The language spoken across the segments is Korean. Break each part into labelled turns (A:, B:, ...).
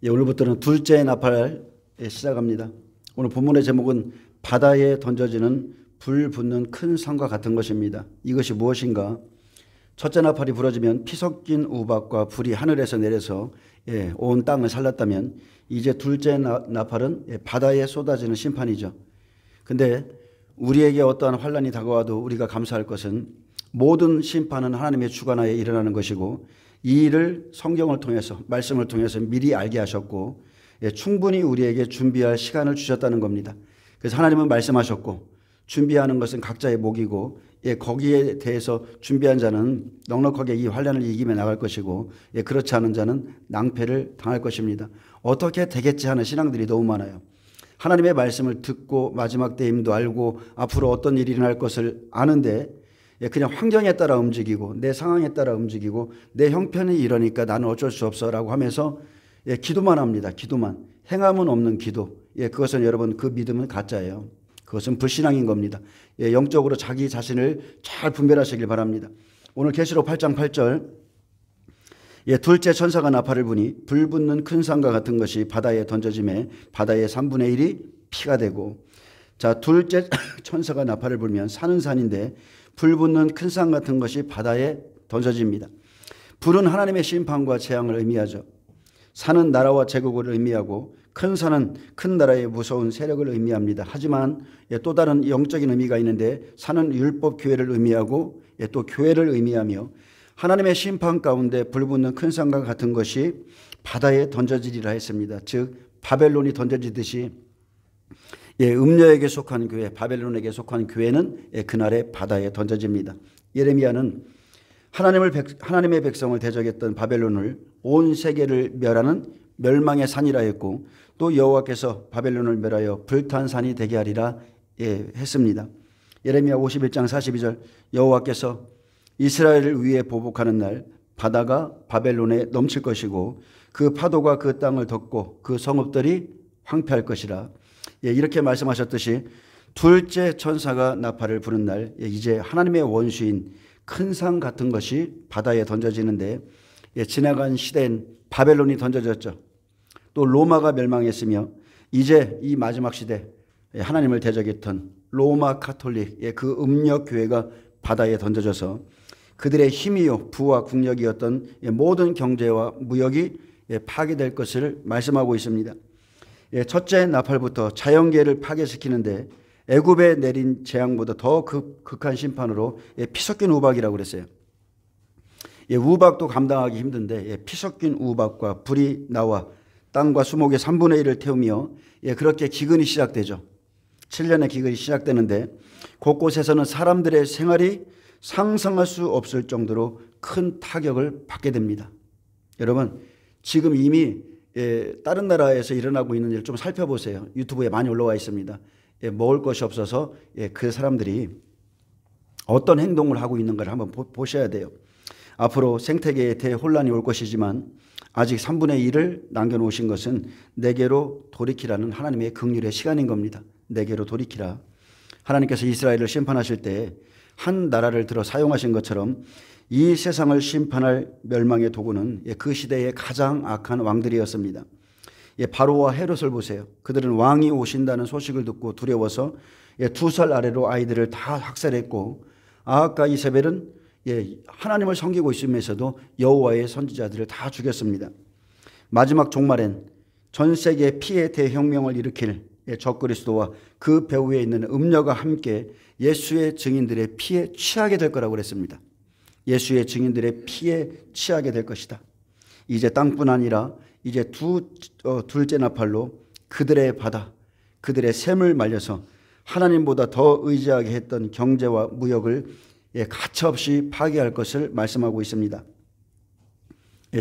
A: 오늘부터는 둘째 나팔 시작합니다. 오늘 본문의 제목은 바다에 던져지는 불 붙는 큰 산과 같은 것입니다. 이것이 무엇인가? 첫째 나팔이 부러지면 피 섞인 우박과 불이 하늘에서 내려서 온 땅을 살랐다면, 이제 둘째 나팔은 바다에 쏟아지는 심판이죠. 근데 우리에게 어떠한 환란이 다가와도 우리가 감사할 것은 모든 심판은 하나님의 주관하에 일어나는 것이고, 이 일을 성경을 통해서, 말씀을 통해서 미리 알게 하셨고, 충분히 우리에게 준비할 시간을 주셨다는 겁니다. 그래서 하나님은 말씀하셨고, 준비하는 것은 각자의 몫이고, 거기에 대해서 준비한 자는 넉넉하게 이 환란을 이기며 나갈 것이고, 그렇지 않은 자는 낭패를 당할 것입니다. 어떻게 되겠지 하는 신앙들이 너무 많아요. 하나님의 말씀을 듣고 마지막 때임도 알고 앞으로 어떤 일이 일어날 것을 아는데, 그냥 환경에 따라 움직이고 내 상황에 따라 움직이고 내 형편이 이러니까 나는 어쩔 수 없어 라고 하면서 기도만 합니다. 기도만. 행함은 없는 기도. 그것은 여러분, 그 믿음은 가짜예요. 그것은 불신앙인 겁니다. 영적으로 자기 자신을 잘 분별하시길 바랍니다. 오늘 계시록 8장 8절, 둘째 천사가 나팔을 부니 불 붙는 큰 산과 같은 것이 바다에 던져짐에 바다의 3분의 1이 피가 되고. 자, 둘째 천사가 나팔을 불면 산은 산인데 불 붙는 큰 산 같은 것이 바다에 던져집니다. 불은 하나님의 심판과 재앙을 의미하죠. 산은 나라와 제국을 의미하고, 큰 산은 큰 나라의 무서운 세력을 의미합니다. 하지만 또 다른 영적인 의미가 있는데, 산은 율법 교회를 의미하고 또 교회를 의미하며, 하나님의 심판 가운데 불 붙는 큰 산과 같은 것이 바다에 던져지리라 했습니다. 즉 바벨론이 던져지듯이 음녀에게 속한 교회, 바벨론에게 속한 교회는 그날에 바다에 던져집니다. 예레미야는 하나님의 백성을 대적했던 바벨론을 온 세계를 멸하는 멸망의 산이라 했고, 또 여호와께서 바벨론을 멸하여 불탄 산이 되게 하리라 했습니다. 예레미야 51장 42절, 여호와께서 이스라엘을 위해 보복하는 날 바다가 바벨론에 넘칠 것이고 그 파도가 그 땅을 덮고 그 성읍들이 황폐할 것이라. 이렇게 말씀하셨듯이 둘째 천사가 나팔을 부는 날, 이제 하나님의 원수인 큰 산 같은 것이 바다에 던져지는데, 지나간 시대엔 바벨론이 던져졌죠. 또 로마가 멸망했으며, 이제 이 마지막 시대 하나님을 대적했던 로마 카톨릭, 그 음력 교회가 바다에 던져져서 그들의 힘이요 부와 국력이었던 모든 경제와 무역이 파괴될 것을 말씀하고 있습니다. 첫째 나팔부터 자연계를 파괴시키는데, 애굽에 내린 재앙보다 더 극한 심판으로 피 섞인 우박이라고 그랬어요. 우박도 감당하기 힘든데 피 섞인 우박과 불이 나와 땅과 수목의 3분의 1을 태우며 그렇게 기근이 시작되죠. 7년의 기근이 시작되는데, 곳곳에서는 사람들의 생활이 상상할 수 없을 정도로 큰 타격을 받게 됩니다. 여러분, 지금 이미 다른 나라에서 일어나고 있는 일 좀 살펴보세요. 유튜브에 많이 올라와 있습니다. 먹을 것이 없어서 그 사람들이 어떤 행동을 하고 있는가를 한번 보셔야 돼요. 앞으로 생태계에 대혼란이 올 것이지만 아직 3분의 1을 남겨놓으신 것은 내게로 돌이키라는 하나님의 긍휼의 시간인 겁니다. 내게로 돌이키라. 하나님께서 이스라엘을 심판하실 때 한 나라를 들어 사용하신 것처럼 이 세상을 심판할 멸망의 도구는 그 시대의 가장 악한 왕들이었습니다. 바로와 헤롯을 보세요. 그들은 왕이 오신다는 소식을 듣고 두려워서 2살 아래로 아이들을 다 학살했고, 아합과 이세벨은 하나님을 섬기고 있으면서도 여호와의 선지자들을 다 죽였습니다. 마지막 종말엔 전 세계 피해 대혁명을 일으킬 적그리스도와 그 배후에 있는 음녀가 함께 예수의 증인들의 피에 취하게 될 거라고 그랬습니다. 예수의 증인들의 피에 취하게 될 것이다. 이제 땅뿐 아니라 이제 둘째 나팔로 그들의 바다, 그들의 샘을 말려서 하나님보다 더 의지하게 했던 경제와 무역을 가차없이 파괴할 것을 말씀하고 있습니다.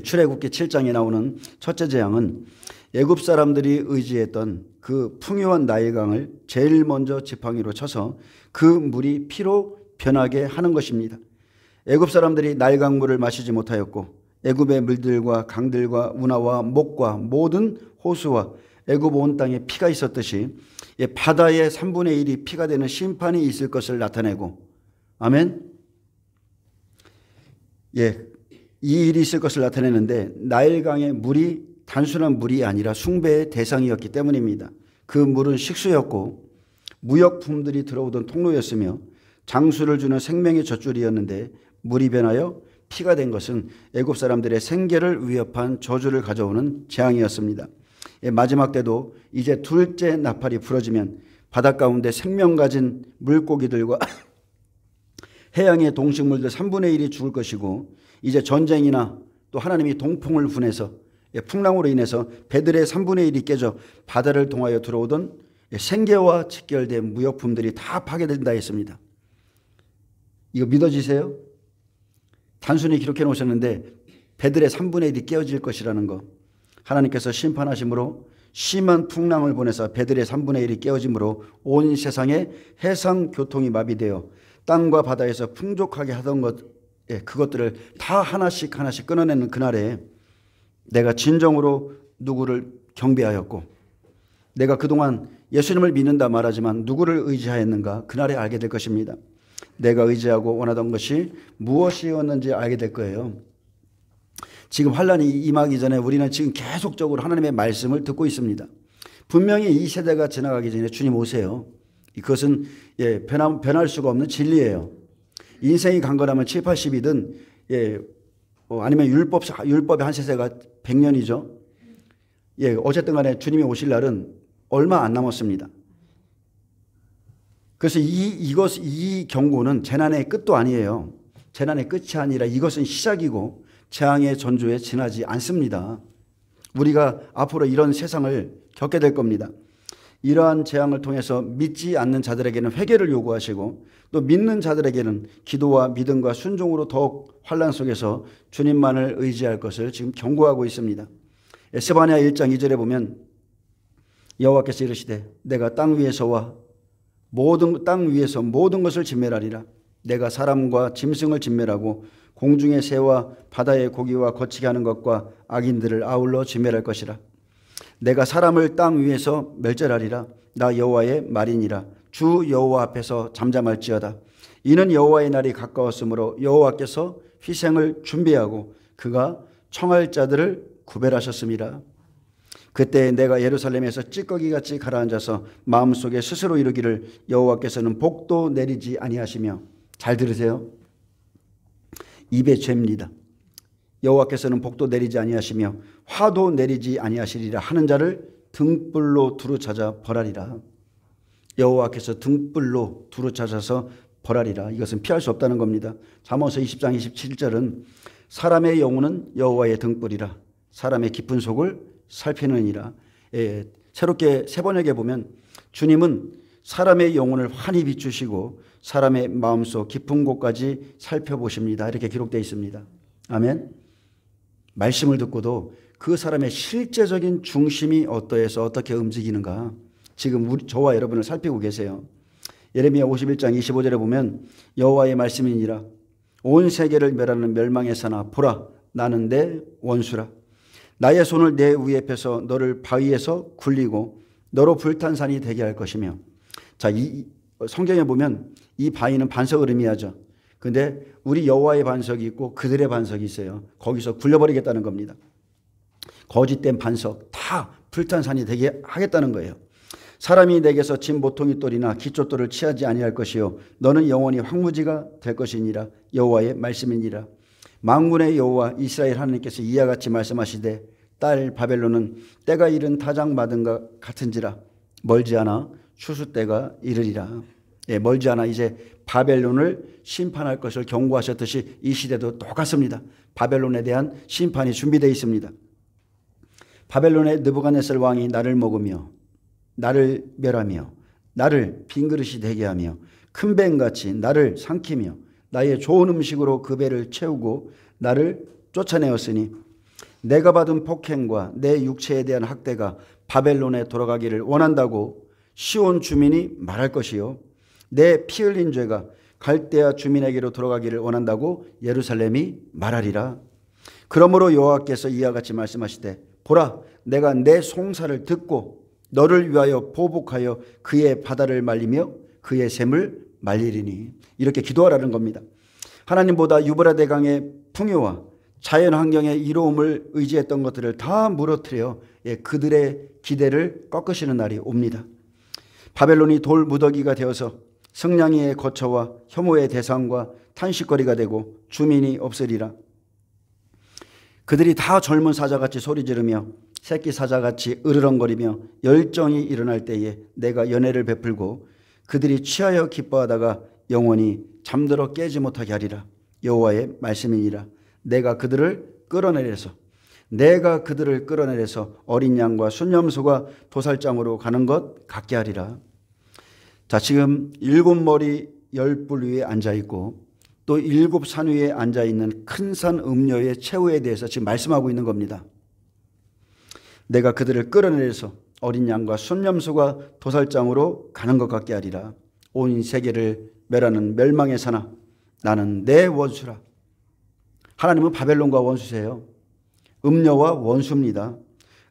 A: 출애굽기 7장에 나오는 첫째 재앙은 애굽 사람들이 의지했던 그 풍요한 나일강을 제일 먼저 지팡이로 쳐서 그 물이 피로 변하게 하는 것입니다. 애굽 사람들이 나일강 물을 마시지 못하였고, 애굽의 물들과 강들과 운하와 목과 모든 호수와 애굽 온 땅에 피가 있었듯이 바다의 3분의 1이 피가 되는 심판이 있을 것을 나타내고, 아멘. 이 일이 있을 것을 나타내는데, 나일강의 물이 단순한 물이 아니라 숭배의 대상이었기 때문입니다. 그 물은 식수였고 무역품들이 들어오던 통로였으며 장수를 주는 생명의 젖줄이었는데 물이 변하여 피가 된 것은 애굽 사람들의 생계를 위협한 저주를 가져오는 재앙이었습니다. 마지막 때도 이제 둘째 나팔이 부러지면 바닷 가운데 생명 가진 물고기들과 해양의 동식물들 3분의 1이 죽을 것이고 이제 전쟁이나 또 하나님이 동풍을 분해서 풍랑으로 인해서 배들의 3분의 1이 깨져 바다를 통하여 들어오던 생계와 직결된 무역품들이 다 파괴된다 했습니다. 이거 믿어지세요? 단순히 기록해 놓으셨는데 배들의 3분의 1이 깨어질 것이라는 거. 하나님께서 심판하심으로 심한 풍랑을 보내서 배들의 3분의 1이 깨어짐으로 온 세상에 해상 교통이 마비되어 땅과 바다에서 풍족하게 하던 것, 그것들을 다 하나씩 끊어내는 그날에 내가 진정으로 누구를 경배하였고 내가 그동안 예수님을 믿는다 말하지만 누구를 의지하였는가 그날에 알게 될 것입니다. 내가 의지하고 원하던 것이 무엇이었는지 알게 될 거예요. 지금 환란이 임하기 전에 우리는 지금 계속적으로 하나님의 말씀을 듣고 있습니다. 분명히 이 세대가 지나가기 전에 주님 오세요. 그것은 변할 수가 없는 진리예요. 인생이 강건하면 7, 80이든 아니면 율법의 한 세세가 100년이죠. 어쨌든 간에 주님이 오실 날은 얼마 안 남았습니다. 그래서 이 경고는 재난의 끝도 아니에요. 재난의 끝이 아니라 이것은 시작이고 재앙의 전조에 지나지 않습니다. 우리가 앞으로 이런 세상을 겪게 될 겁니다. 이러한 재앙을 통해서 믿지 않는 자들에게는 회개를 요구하시고 또 믿는 자들에게는 기도와 믿음과 순종으로 더욱 환난 속에서 주님만을 의지할 것을 지금 경고하고 있습니다. 스바냐 1장 2절에 보면 여호와께서 이르시되 내가 땅 위에서 모든 것을 진멸하리라. 내가 사람과 짐승을 진멸하고 공중의 새와 바다의 고기와 거치게 하는 것과 악인들을 아울러 진멸할 것이라. 내가 사람을 땅 위에서 멸절하리라. 나 여호와의 말이니라. 주 여호와 앞에서 잠잠할지어다. 이는 여호와의 날이 가까웠으므로 여호와께서 희생을 준비하고 그가 청할 자들을 구별하셨습니다. 그때 내가 예루살렘에서 찌꺼기같이 가라앉아서 마음속에 스스로 이르기를 여호와께서는 복도 내리지 아니하시며, 잘 들으세요. 입의 죄입니다. 여호와께서는 복도 내리지 아니하시며 화도 내리지 아니하시리라 하는 자를 등불로 두루 찾아 벌하리라. 여호와께서 등불로 두루 찾아서 벌하리라. 이것은 피할 수 없다는 겁니다. 잠언서 20장 27절은 사람의 영혼은 여호와의 등불이라 사람의 깊은 속을 살피느니라. 새롭게 새 번역에 보면 주님은 사람의 영혼을 환히 비추시고 사람의 마음속 깊은 곳까지 살펴보십니다. 이렇게 기록되어 있습니다. 아멘. 말씀을 듣고도 그 사람의 실제적인 중심이 어떠해서 어떻게 움직이는가 지금 저와 여러분을 살피고 계세요. 예레미야 51장 25절에 보면 여호와의 말씀이니라. 온 세계를 멸하는 멸망의 사나 보라 나는 내 원수라. 나의 손을 내 위에 펴서 너를 바위에서 굴리고 너로 불탄 산이 되게 할 것이며. 자, 이 성경에 보면 이 바위는 반석을 의미하죠. 근데 우리 여호와의 반석이 있고 그들의 반석이 있어요. 거기서 굴려버리겠다는 겁니다. 거짓된 반석 다 불탄 산이 되게 하겠다는 거예요. 사람이 내게서 진 모퉁이 돌이나 기초돌을 취하지 아니할 것이요 너는 영원히 황무지가 될 것이니라. 여호와의 말씀이니라. 만군의 여호와 이스라엘 하나님께서 이와 같이 말씀하시되 딸 바벨론은 때가 이른 타작 마든과 같은지라. 멀지 않아 추수 때가 이르리라. 멀지 않아 이제 바벨론을 심판할 것을 경고하셨듯이 이 시대도 똑같습니다. 바벨론에 대한 심판이 준비되어 있습니다. 바벨론의 느부갓네살 왕이 나를 먹으며 나를 멸하며 나를 빈그릇이 되게 하며 큰 뱀같이 나를 삼키며 나의 좋은 음식으로 그 배를 채우고 나를 쫓아내었으니 내가 받은 폭행과 내 육체에 대한 학대가 바벨론에 돌아가기를 원한다고 시온 주민이 말할 것이요 내 피 흘린 죄가 갈대아 주민에게로 돌아가기를 원한다고 예루살렘이 말하리라. 그러므로 여호와께서 이와 같이 말씀하시되 보라 내가 내 송사를 듣고 너를 위하여 보복하여 그의 바다를 말리며 그의 샘을 말리리니. 이렇게 기도하라는 겁니다. 하나님보다 유브라데 강의 풍요와 자연 환경의 이로움을 의지했던 것들을 다 무너뜨려 그들의 기대를 꺾으시는 날이 옵니다. 바벨론이 돌 무더기가 되어서 승냥이의 거처와 혐오의 대상과 탄식거리가 되고 주민이 없으리라. 그들이 다 젊은 사자같이 소리 지르며 새끼 사자같이 으르렁거리며 열정이 일어날 때에 내가 연애를 베풀고 그들이 취하여 기뻐하다가 영원히 잠들어 깨지 못하게 하리라. 여호와의 말씀이니라. 내가 그들을 끌어내려서 어린 양과 순념소가 도살장으로 가는 것 같게 하리라. 자, 지금 7머리 10뿔 위에 앉아있고 또 7산 위에 앉아있는 큰 산 음녀의 최후에 대해서 지금 말씀하고 있는 겁니다. 내가 그들을 끌어내려서 어린 양과 순념소가 도살장으로 가는 것 같게 하리라. 온 세계를 멸하는 멸망의 산아, 나는 내 원수라. 하나님은 바벨론과 원수세요. 음녀와 원수입니다.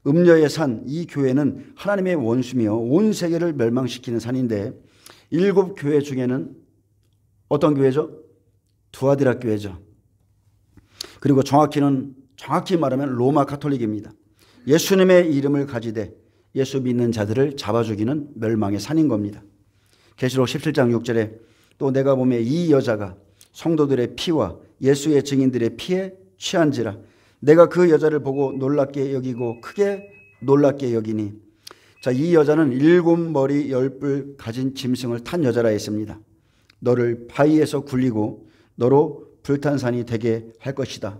A: 음녀의 산, 이 교회는 하나님의 원수며 온 세계를 멸망시키는 산인데 7교회 중에는 어떤 교회죠? 두아디라 교회죠. 그리고 정확히 말하면 로마 가톨릭입니다. 예수님의 이름을 가지되 예수 믿는 자들을 잡아 죽이는 멸망의 산인 겁니다. 계시록 17장 6절에 또 내가 보매 이 여자가 성도들의 피와 예수의 증인들의 피에 취한지라. 내가 그 여자를 보고 놀랍게 여기고 크게 놀랍게 여기니. 자, 이 여자는 7머리 10뿔 가진 짐승을 탄 여자라 했습니다. 너를 바위에서 굴리고 너로 불탄산이 되게 할 것이다.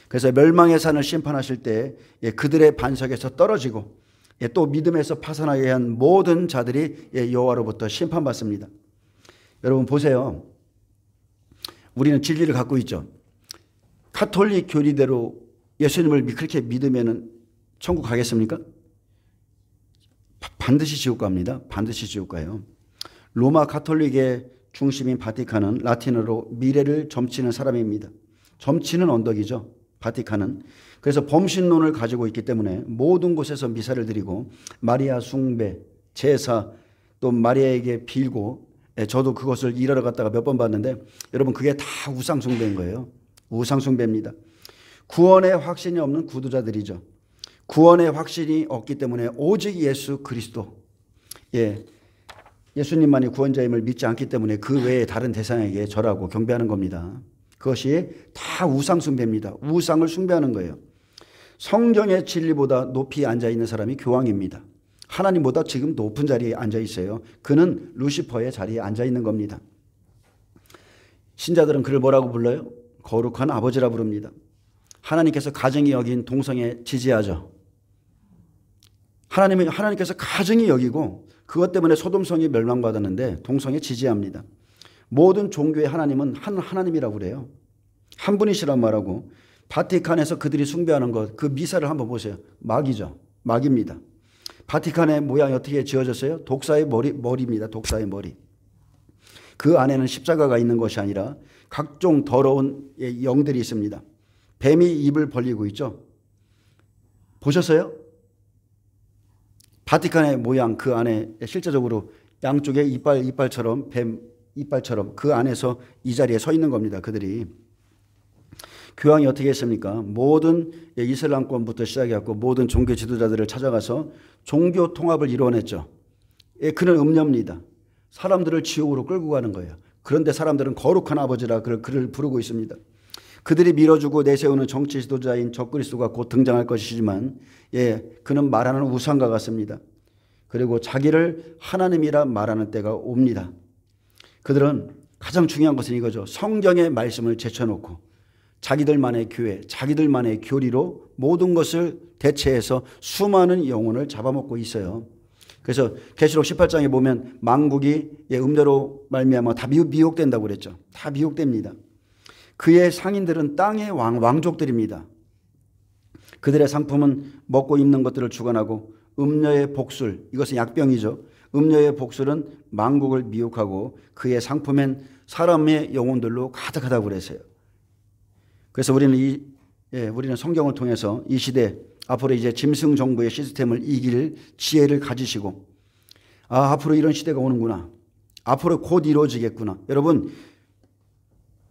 A: 그래서 멸망의 산을 심판하실 때 그들의 반석에서 떨어지고 또 믿음에서 파산하게 한 모든 자들이 여호와로부터 심판받습니다. 여러분 보세요. 우리는 진리를 갖고 있죠. 가톨릭 교리대로 예수님을 그렇게 믿으면 천국 가겠습니까? 반드시 지옥 갑니다. 반드시 지옥 가요. 로마 가톨릭의 중심인 바티칸은 라틴어로 미래를 점치는 사람입니다. 점치는 언덕이죠. 바티칸은. 그래서 범신론을 가지고 있기 때문에 모든 곳에서 미사를 드리고 마리아 숭배, 제사, 또 마리아에게 빌고, 저도 그것을 일하러 갔다가 몇 번 봤는데 여러분 그게 다 우상 숭배인 거예요. 우상 숭배입니다. 구원의 확신이 없는 구두자들이죠. 구원의 확신이 없기 때문에 오직 예수 그리스도, 예수님만이 구원자임을 믿지 않기 때문에 그 외에 다른 대상에게 절하고 경배하는 겁니다. 그것이 다 우상 숭배입니다. 우상을 숭배하는 거예요. 성경의 진리보다 높이 앉아있는 사람이 교황입니다. 하나님보다 지금 높은 자리에 앉아있어요. 그는 루시퍼의 자리에 앉아있는 겁니다. 신자들은 그를 뭐라고 불러요? 거룩한 아버지라 부릅니다. 하나님께서 가증히 여긴 동성애 지지하죠. 하나님께서 가증히 여기고 그것 때문에 소돔성이 멸망받았는데 동성애 지지합니다. 모든 종교의 하나님은 한 하나님이라고 그래요. 한 분이시란 말하고 바티칸에서 그들이 숭배하는 것, 그 미사를 한번 보세요. 막이죠. 막입니다. 바티칸의 모양이 어떻게 지어졌어요? 독사의 머리입니다. 독사의 머리. 그 안에는 십자가가 있는 것이 아니라 각종 더러운 영들이 있습니다. 뱀이 입을 벌리고 있죠. 보셨어요? 바티칸의 모양 그 안에 실제적으로 양쪽에 이빨처럼 뱀 이빨처럼 그 안에서 이 자리에 서 있는 겁니다. 그들이. 교황이 어떻게 했습니까? 모든 이슬람권부터 시작해갖고 모든 종교 지도자들을 찾아가서 종교 통합을 이뤄냈죠. 그는 음녀입니다. 사람들을 지옥으로 끌고 가는 거예요. 그런데 사람들은 거룩한 아버지라 그를 부르고 있습니다. 그들이 밀어주고 내세우는 정치 지도자인 적그리스도가 곧 등장할 것이지만 그는 말하는 우상과 같습니다. 그리고 자기를 하나님이라 말하는 때가 옵니다. 그들은 가장 중요한 것은 이거죠. 성경의 말씀을 제쳐놓고 자기들만의 교회, 자기들만의 교리로 모든 것을 대체해서 수많은 영혼을 잡아먹고 있어요. 그래서 계시록 18장에 보면 만국이 음녀로 말미암아 다 미혹된다고 그랬죠. 다 미혹됩니다. 그의 상인들은 땅의 왕족들입니다. 그들의 상품은 먹고 입는 것들을 주관하고 음녀의 복술, 이것은 약병이죠. 음녀의 복술은 만국을 미혹하고 그의 상품엔 사람의 영혼들로 가득하다고 그랬어요. 그래서 우리는 성경을 통해서 이 시대 앞으로 이제 짐승 정부의 시스템을 이길 지혜를 가지시고 앞으로 이런 시대가 오는구나. 앞으로 곧 이루어지겠구나. 여러분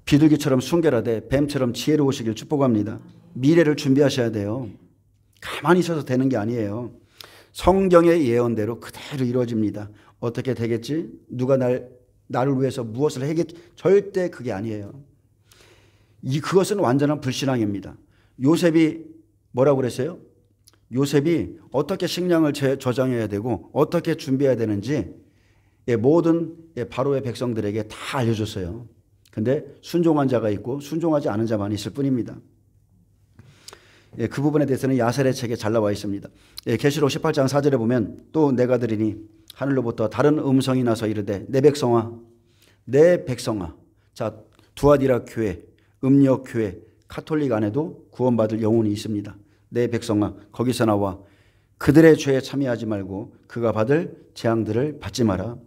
A: 비둘기처럼 순결하되 뱀처럼 지혜로우시길 축복합니다. 미래를 준비하셔야 돼요. 가만히 있어서 되는 게 아니에요. 성경의 예언대로 그대로 이루어집니다. 어떻게 되겠지? 누가 나를 위해서 무엇을 하겠지? 절대 그게 아니에요. 그것은 완전한 불신앙입니다. 요셉이 뭐라고 그랬어요? 요셉이 어떻게 식량을 저장해야 되고 어떻게 준비해야 되는지 모든 바로의 백성들에게 다 알려줬어요. 근데 순종한 자가 있고 순종하지 않은 자만 있을 뿐입니다. 그 부분에 대해서는 야셀의 책에 잘 나와 있습니다. 계시록 18장 4절에 보면 또 내가 들으니 하늘로부터 다른 음성이 나서 이르되 내 백성아 내 백성아. 자, 두아디라 교회, 음력 교회, 카톨릭 안에도 구원받을 영혼이 있습니다. 내 백성아 거기서 나와 그들의 죄에 참여하지 말고 그가 받을 재앙들을 받지 마라.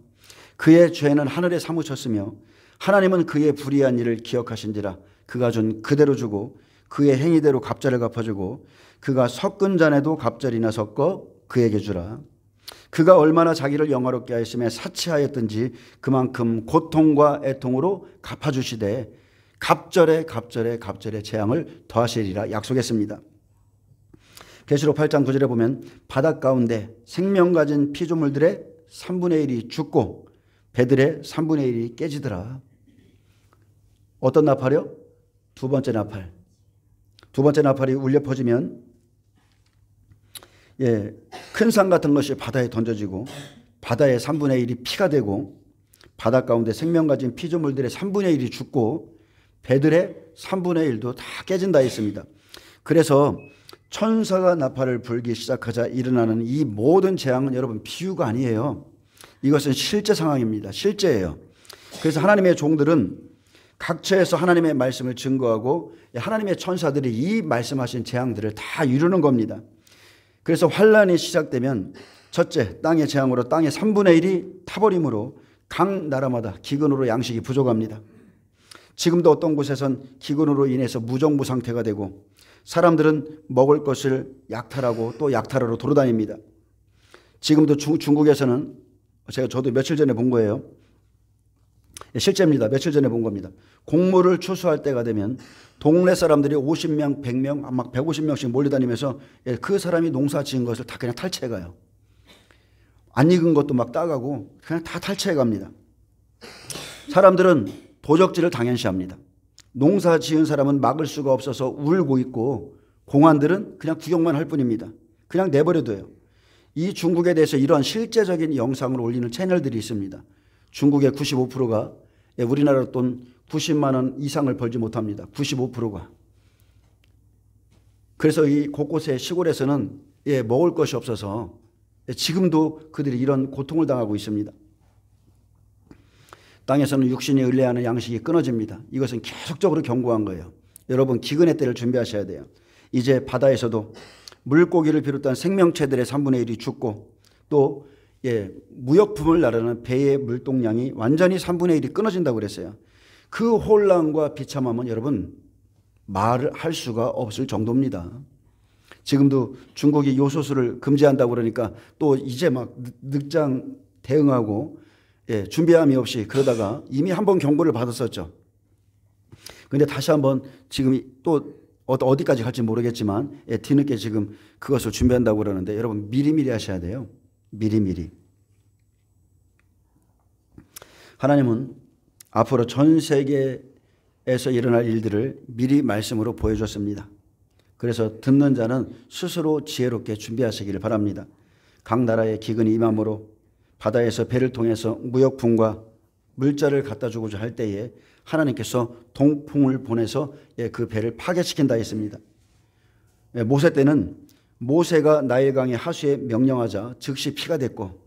A: 그의 죄는 하늘에 사무쳤으며 하나님은 그의 불의한 일을 기억하신지라. 그가 준 그대로 주고 그의 행위대로 갑절을 갚아주고 그가 섞은 잔에도 갑절이나 섞어 그에게 주라. 그가 얼마나 자기를 영화롭게 하였으며 사치하였든지 그만큼 고통과 애통으로 갚아주시되 갑절에 재앙을 더하시리라 약속했습니다. 계시록 8장 9절에 보면 바닷 가운데 생명 가진 피조물들의 3분의 1이 죽고 배들의 3분의 1이 깨지더라. 어떤 나팔이요? 두 번째 나팔. 두 번째 나팔이 울려 퍼지면 큰 산 같은 것이 바다에 던져지고 바다의 3분의 1이 피가 되고 바닷 가운데 생명 가진 피조물들의 3분의 1이 죽고 배들의 3분의 1도 다 깨진다 했습니다. 그래서 천사가 나팔을 불기 시작하자 일어나는 이 모든 재앙은 여러분 비유가 아니에요. 이것은 실제 상황입니다. 실제예요. 그래서 하나님의 종들은 각처에서 하나님의 말씀을 증거하고 하나님의 천사들이 이 말씀하신 재앙들을 다 이루는 겁니다. 그래서 환란이 시작되면 첫째 땅의 재앙으로 땅의 3분의 1이 타버림으로 각 나라마다 기근으로 양식이 부족합니다. 지금도 어떤 곳에선 기근으로 인해서 무정부 상태가 되고 사람들은 먹을 것을 약탈하고 또 약탈하러 돌아다닙니다. 지금도 중국에서는 저도 며칠 전에 본 거예요. 실제입니다. 며칠 전에 본 겁니다. 곡물을 추수할 때가 되면 동네 사람들이 50명, 100명, 막 150명씩 몰려다니면서 그 사람이 농사 지은 것을 다 그냥 탈취해 가요. 안 익은 것도 막 따가고 그냥 다 탈취해 갑니다. 사람들은 도적질을 당연시합니다. 농사 지은 사람은 막을 수가 없어서 울고 있고 공안들은 그냥 구경만 할 뿐입니다. 그냥 내버려둬요. 이 중국에 대해서 이런 실제적인 영상을 올리는 채널들이 있습니다. 중국의 95%가 우리나라 돈 90만 원 이상을 벌지 못합니다. 95%가. 그래서 이 곳곳의 시골에서는 먹을 것이 없어서 지금도 그들이 이런 고통을 당하고 있습니다. 땅에서는 육신이 의뢰하는 양식이 끊어집니다. 이것은 계속적으로 경고한 거예요. 여러분 기근의 때를 준비하셔야 돼요. 이제 바다에서도 물고기를 비롯한 생명체들의 3분의 1이 죽고 또 무역품을 나르는 배의 물동량이 완전히 3분의 1이 끊어진다고 그랬어요. 그 혼란과 비참함은 여러분 말을 할 수가 없을 정도입니다. 지금도 중국이 요소수를 금지한다고 그러니까 또 이제 막 늑장 대응하고 준비함이 없이 그러다가 이미 한번 경고를 받았었죠. 그런데 다시 한번 지금 또 어디까지 갈지 모르겠지만 뒤늦게 지금 그것을 준비한다고 그러는데 여러분 미리미리 하셔야 돼요. 미리미리. 하나님은 앞으로 전 세계에서 일어날 일들을 미리 말씀으로 보여줬습니다. 그래서 듣는 자는 스스로 지혜롭게 준비하시기를 바랍니다. 각 나라의 기근이 임함으로 바다에서 배를 통해서 무역품과 물자를 갖다 주고자 할 때에 하나님께서 동풍을 보내서 그 배를 파괴시킨다 했습니다. 모세 때는 모세가 나일강의 하수에 명령하자 즉시 피가 됐고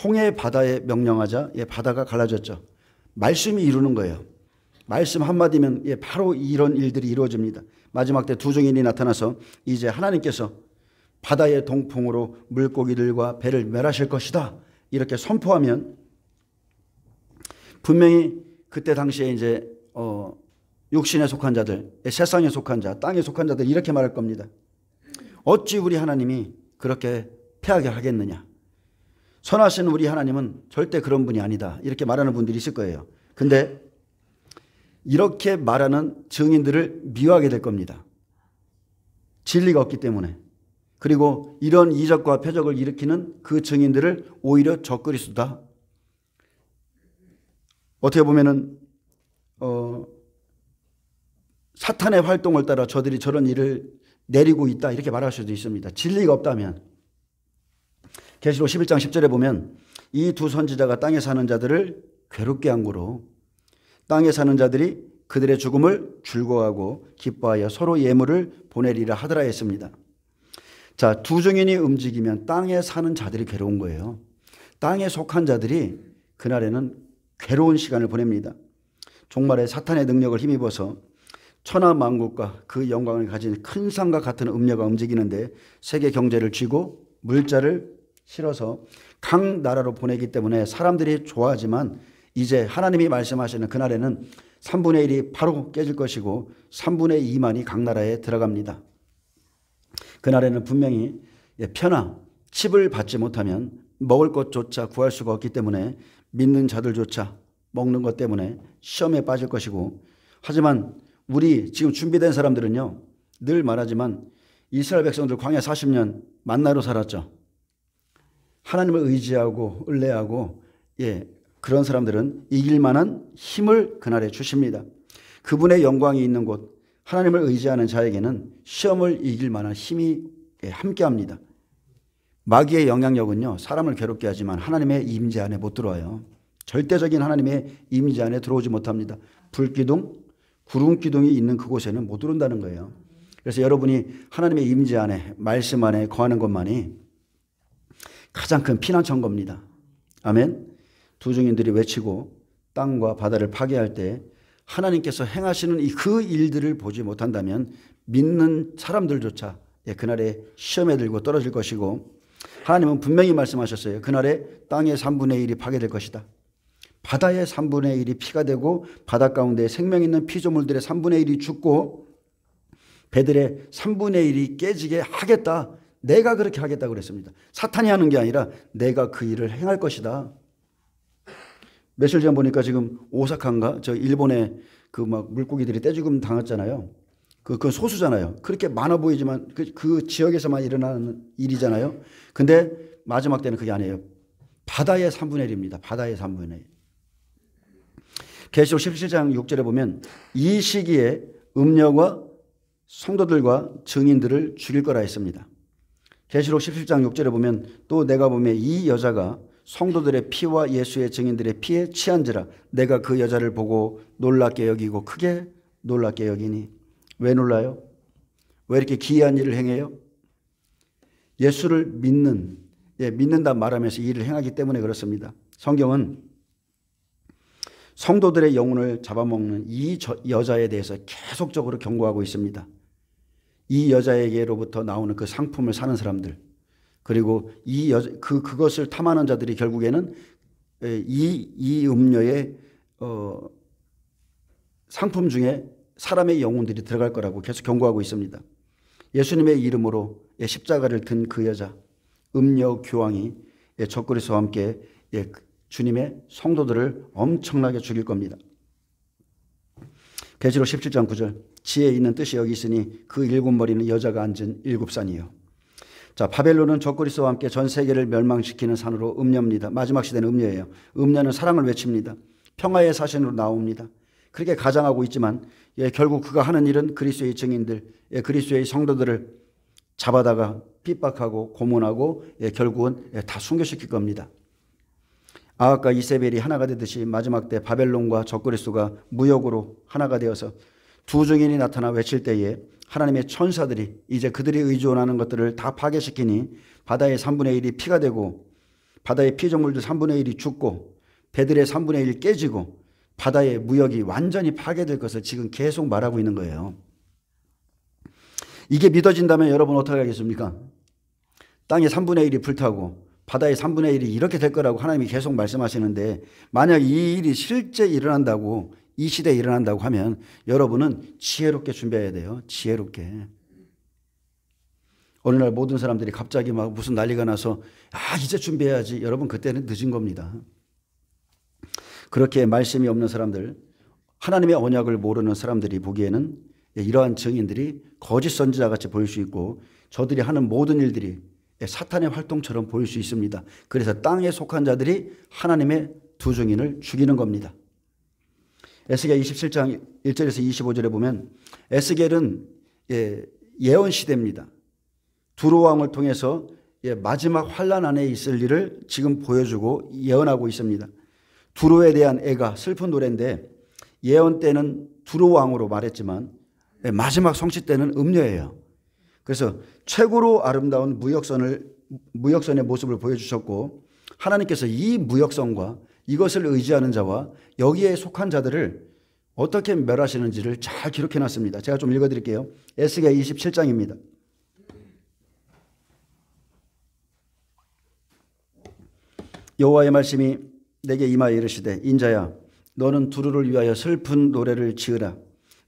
A: 홍해 바다에 명령하자 바다가 갈라졌죠. 말씀이 이루는 거예요. 말씀 한마디면 바로 이런 일들이 이루어집니다. 마지막 때 두 증인이 나타나서 이제 하나님께서 바다의 동풍으로 물고기들과 배를 멸하실 것이다 이렇게 선포하면 분명히 그때 당시에 이제 육신에 속한 자들, 세상에 속한 자, 땅에 속한 자들 이렇게 말할 겁니다. 어찌 우리 하나님이 그렇게 패하게 하겠느냐. 선하신 우리 하나님은 절대 그런 분이 아니다. 이렇게 말하는 분들이 있을 거예요. 근데 이렇게 말하는 증인들을 미워하게 될 겁니다. 진리가 없기 때문에. 그리고 이런 이적과 표적을 일으키는 그 증인들을 오히려 적그리스도다. 어떻게 보면은 사탄의 활동을 따라 저들이 저런 일을 내리고 있다 이렇게 말할 수도 있습니다. 진리가 없다면. 계시록 11장 10절에 보면 이 두 선지자가 땅에 사는 자들을 괴롭게 한 거로 땅에 사는 자들이 그들의 죽음을 즐거워하고 기뻐하여 서로 예물을 보내리라 하더라 했습니다. 자, 두 증인이 움직이면 땅에 사는 자들이 괴로운 거예요. 땅에 속한 자들이 그날에는 괴로운 시간을 보냅니다. 종말에 사탄의 능력을 힘입어서 천하 만국과 그 영광을 가진 큰 산과 같은 음녀가 움직이는데 세계 경제를 쥐고 물자를 실어서 각 나라로 보내기 때문에 사람들이 좋아하지만 이제 하나님이 말씀하시는 그날에는 3분의 1이 바로 깨질 것이고 3분의 2만이 각 나라에 들어갑니다. 그날에는 분명히 편하, 칩을 받지 못하면 먹을 것조차 구할 수가 없기 때문에 믿는 자들조차 먹는 것 때문에 시험에 빠질 것이고, 하지만 우리 지금 준비된 사람들은요, 늘 말하지만 이스라엘 백성들 광야 40년 만나로 살았죠. 하나님을 의지하고 의뢰하고 그런 사람들은 이길 만한 힘을 그날에 주십니다. 그분의 영광이 있는 곳, 하나님을 의지하는 자에게는 시험을 이길 만한 힘이 함께합니다. 마귀의 영향력은요, 사람을 괴롭게 하지만 하나님의 임재 안에 못 들어와요. 절대적인 하나님의 임재 안에 들어오지 못합니다. 불기둥, 구름기둥이 있는 그곳에는 못 들어온다는 거예요. 그래서 여러분이 하나님의 임재 안에, 말씀 안에 거하는 것만이 가장 큰 피난처인 겁니다. 아멘. 두 증인들이 외치고 땅과 바다를 파괴할 때 하나님께서 행하시는 그 일들을 보지 못한다면 믿는 사람들조차 그날에 시험에 들고 떨어질 것이고, 하나님은 분명히 말씀하셨어요. 그날에 땅의 3분의 1이 파괴될 것이다. 바다의 3분의 1이 피가 되고 바다 가운데 생명 있는 피조물들의 3분의 1이 죽고 배들의 3분의 1이 깨지게 하겠다. 내가 그렇게 하겠다고 그랬습니다. 사탄이 하는 게 아니라 내가 그 일을 행할 것이다. 며칠 전 보니까 지금 오사카인가 저 일본에 그 막 물고기들이 떼죽음 당했잖아요. 그건 소수잖아요. 그렇게 많아 보이지만 그 지역에서만 일어나는 일이잖아요. 근데 마지막 때는 그게 아니에요. 바다의 3분의 1입니다. 바다의 3분의 1. 계시록 17장 6절에 보면 이 시기에 음녀가 성도들과 증인들을 죽일 거라 했습니다. 계시록 17장 6절에 보면 또 내가 보면 이 여자가 성도들의 피와 예수의 증인들의 피에 취한지라 내가 그 여자를 보고 놀랍게 여기고 크게 놀랍게 여기니. 왜 놀라요? 왜 이렇게 기이한 일을 행해요? 예수를 믿는다 말하면서 이 일을 행하기 때문에 그렇습니다. 성경은 성도들의 영혼을 잡아먹는 이 여자에 대해서 계속적으로 경고하고 있습니다. 이 여자에게로부터 나오는 그 상품을 사는 사람들, 그리고 그것을 탐하는 자들이 결국에는 이 음료의 상품 중에 사람의 영혼들이 들어갈 거라고 계속 경고하고 있습니다. 예수님의 이름으로 십자가를 든 그 여자, 음료 교황이 적그리스도와 함께 주님의 성도들을 엄청나게 죽일 겁니다. 계시록 17장 9절 지혜 있는 뜻이 여기 있으니 그 일곱 머리는 여자가 앉은 일곱 산이요. 자, 바벨론은 적그리스도와 함께 전 세계를 멸망시키는 산으로 음녀입니다. 마지막 시대는 음녀예요. 음녀는 사랑을 외칩니다. 평화의 사신으로 나옵니다. 그렇게 가장하고 있지만 결국 그가 하는 일은 그리스도의 증인들, 그리스도의 성도들을 잡아다가 핍박하고 고문하고 결국은 다 순교시킬 겁니다. 아합과 이세벨이 하나가 되듯이 마지막 때 바벨론과 적그리스도가 무역으로 하나가 되어서 두 증인이 나타나 외칠 때에 하나님의 천사들이 이제 그들이 의존하는 것들을 다 파괴시키니 바다의 3분의 1이 피가 되고 바다의 피조물들 3분의 1이 죽고 배들의 3분의 1이 깨지고 바다의 무역이 완전히 파괴될 것을 지금 계속 말하고 있는 거예요. 이게 믿어진다면 여러분 어떻게 하겠습니까? 땅의 3분의 1이 불타고 바다의 3분의 1이 이렇게 될 거라고 하나님이 계속 말씀하시는데, 만약 이 일이 실제 일어난다고, 이 시대에 일어난다고 하면 여러분은 지혜롭게 준비해야 돼요. 지혜롭게. 어느 날 모든 사람들이 갑자기 막 무슨 난리가 나서 이제 준비해야지. 여러분 그때는 늦은 겁니다. 그렇게 말씀이 없는 사람들, 하나님의 언약을 모르는 사람들이 보기에는 이러한 증인들이 거짓 선지자같이 보일 수 있고 저들이 하는 모든 일들이 사탄의 활동처럼 보일 수 있습니다. 그래서 땅에 속한 자들이 하나님의 두 증인을 죽이는 겁니다. 에스겔 27장 1절에서 25절에 보면 에스겔은 예언 시대입니다. 두로 왕을 통해서 마지막 환난 안에 있을 일을 지금 보여주고 예언하고 있습니다. 두로에 대한 애가 슬픈 노래인데 예언 때는 두로 왕으로 말했지만 마지막 성취 때는 음녀예요. 그래서 최고로 아름다운 무역선의 모습을 보여주셨고 하나님께서 이 무역선과 이것을 의지하는 자와 여기에 속한 자들을 어떻게 멸하시는지를 잘 기록해 놨습니다. 제가 좀 읽어드릴게요. 에스겔 27장입니다. 여호와의 말씀이 내게 임하여 이르시되 인자야 너는 두루를 위하여 슬픈 노래를 지으라.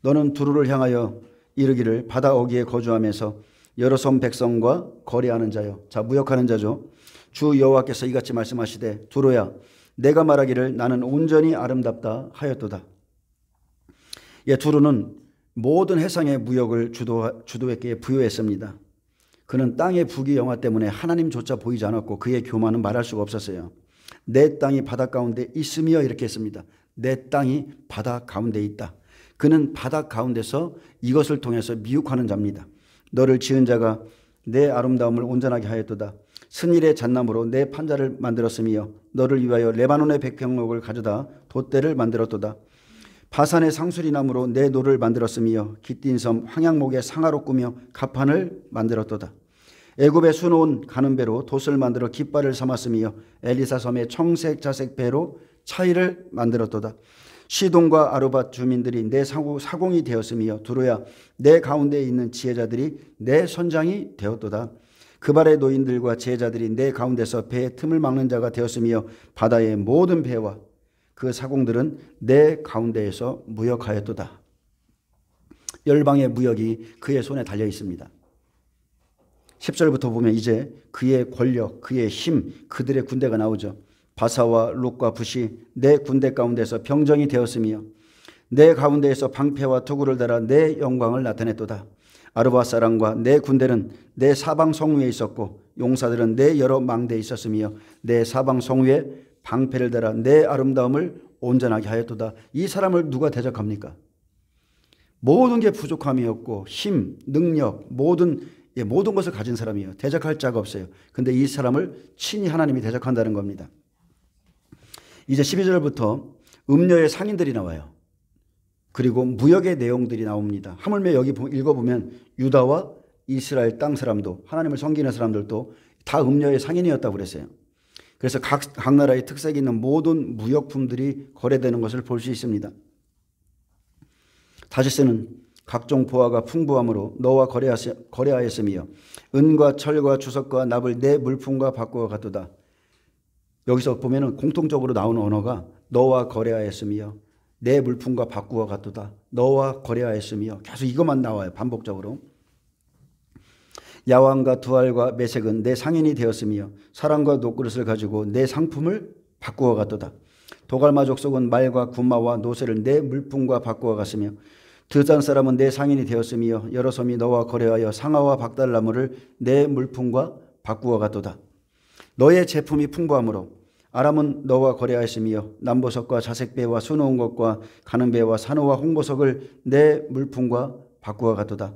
A: 너는 두루를 향하여 이르기를 바다 어귀에 거주하면서 여러 섬 백성과 거래하는 자요. 자, 무역하는 자죠. 주 여호와께서 이같이 말씀하시되 두루야 내가 말하기를 나는 온전히 아름답다 하였도다. 두루는 모든 해상의 무역을 주도했기에 부유했습니다. 그는 땅의 부귀영화 때문에 하나님조차 보이지 않았고 그의 교만은 말할 수가 없었어요. 내 땅이 바다 가운데 있으며 이렇게 했습니다. 내 땅이 바다 가운데 있다. 그는 바다 가운데서 이것을 통해서 미혹하는 자입니다. 너를 지은 자가 내 아름다움을 온전하게 하였도다. 스닐의 잣나무로 내 판자를 만들었으며 너를 위하여 레바논의 백향목을 가져다 돛대를 만들었도다. 바산의 상수리나무로 내 노를 만들었으며 깃딘 섬 황양목의 상아로 꾸며 갑판을 만들었도다. 애굽의 수놓은 가는 배로 돛을 만들어 깃발을 삼았으며 엘리사 섬의 청색 자색 배로 차이를 만들었도다. 시돈과 아르밧 주민들이 내 사공이 되었으며 두루야 내 가운데에 있는 지혜자들이 내 선장이 되었도다. 그발의 노인들과 지혜자들이 내 가운데서 배의 틈을 막는 자가 되었으며 바다의 모든 배와 그 사공들은 내 가운데에서 무역하였도다. 열방의 무역이 그의 손에 달려 있습니다. 10절부터 보면 이제 그의 권력, 그의 힘, 그들의 군대가 나오죠. 바사와 룩과 붓이 내 군대 가운데서 병정이 되었으며 내 가운데에서 방패와 투구를 달아 내 영광을 나타냈도다. 아르밧 사람과 내 군대는 내 사방 성위에 있었고 용사들은 내 여러 망대에 있었으며 내 사방 성위에 방패를 달아 내 아름다움을 온전하게 하였도다. 이 사람을 누가 대적합니까? 모든 게 부족함이었고 힘, 능력, 모든 것을 가진 사람이에요. 대적할 자가 없어요. 근데 이 사람을 친히 하나님이 대적한다는 겁니다. 이제 12절부터 음녀의 상인들이 나와요. 그리고 무역의 내용들이 나옵니다. 하물며 여기 읽어보면 유다와 이스라엘 땅 사람도 하나님을 섬기는 사람들도 다 음녀의 상인이었다고 그랬어요. 그래서 각 나라의 특색이 있는 모든 무역품들이 거래되는 것을 볼 수 있습니다. 다시스는 각종 보화가 풍부함으로 너와 거래하였으며 은과 철과 주석과 납을 내 물품과 바꾸어 갔도다. 여기서 보면은 공통적으로 나오는 언어가 너와 거래하였으며 내 물품과 바꾸어 갔도다. 너와 거래하였으며 계속 이것만 나와요. 반복적으로. 야왕과 두알과 메색은 내 상인이 되었으며 사람과 녹그릇을 가지고 내 상품을 바꾸어 갔도다. 도갈마 족속은 말과 군마와 노새를 내 물품과 바꾸어 갔으며 드잔 사람은 내 상인이 되었으며 여러 섬이 너와 거래하여 상아와 박달나무를 내 물품과 바꾸어 갔도다. 너의 제품이 풍부함으로 아람은 너와 거래하였으며 남보석과 자색배와 수놓은 것과 가는 배와 산호와 홍보석을 내 물품과 바꾸어 갔도다.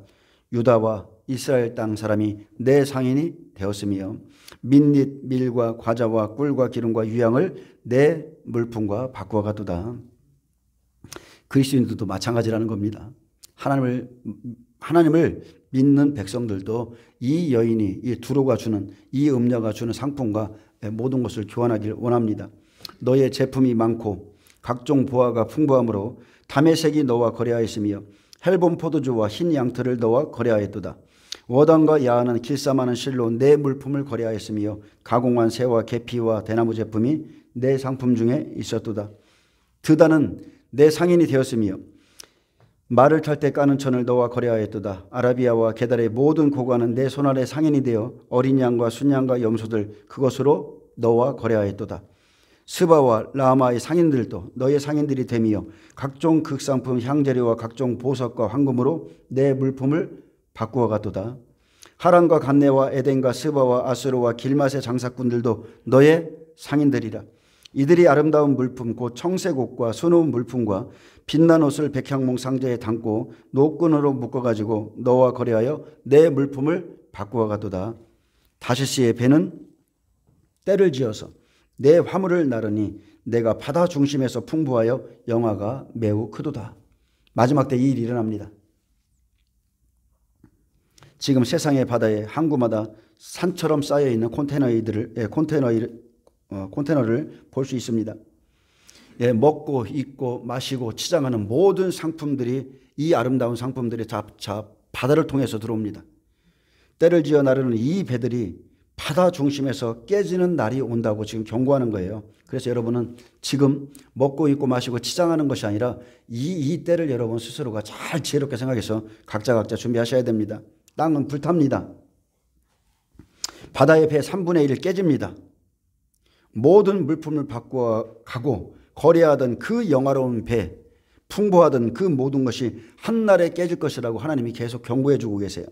A: 유다와 이스라엘 땅 사람이 내 상인이 되었으며 민릿, 밀과 과자와 꿀과 기름과 유향을 내 물품과 바꾸어 갔도다. 그리스도인들도 마찬가지라는 겁니다. 하나님을 믿는 백성들도 이 여인이 이 두로가 주는 이 음녀가 주는 상품과 모든 것을 교환하길 원합니다. 너의 제품이 많고 각종 보화가 풍부함으로 다메섹이 너와 거래하였으며 헬본 포도주와 흰 양털을 너와 거래하였도다. 워단과 야한은 길쌈하는 실로 내 물품을 거래하였으며 가공한 새와 계피와 대나무 제품이 내 상품 중에 있었도다. 드다는 내 상인이 되었으며 말을 탈 때 까는 천을 너와 거래하였도다. 아라비아와 게달의 모든 고관은 내 손아래 상인이 되어 어린 양과 순양과 염소들 그것으로 너와 거래하였도다. 스바와 라마의 상인들도 너의 상인들이 됨이요 각종 극상품 향재료와 각종 보석과 황금으로 내 물품을 바꾸어 갔도다. 하란과 간네와 에덴과 스바와 아수르와 길맛의 장사꾼들도 너의 상인들이라. 이들이 아름다운 물품 곧 청색 옷과 수놓은 물품과 빛난 옷을 백향목 상자에 담고 노끈으로 묶어가지고 너와 거래하여 내 물품을 바꾸어 가도다. 다시스의 배는 때를 지어서 내 화물을 나르니 내가 바다 중심에서 풍부하여 영화가 매우 크도다. 마지막 때 이 일이 일어납니다. 지금 세상의 바다에 항구마다 산처럼 쌓여있는 컨테이너를 볼 수 있습니다. 먹고 입고 마시고 치장하는 모든 상품들이 이 아름다운 상품들이 다 바다를 통해서 들어옵니다. 때를 지어 나르는 이 배들이 바다 중심에서 깨지는 날이 온다고 지금 경고하는 거예요. 그래서 여러분은 지금 먹고 입고 마시고 치장하는 것이 아니라 이 때를 여러분 스스로가 잘 지혜롭게 생각해서 각자 준비하셔야 됩니다. 땅은 불탑니다. 바다의 배 3분의 1 깨집니다. 모든 물품을 바꾸어 가고 거래하던 그 영화로운 배, 풍부하던 그 모든 것이 한날에 깨질 것이라고 하나님이 계속 경고해 주고 계세요.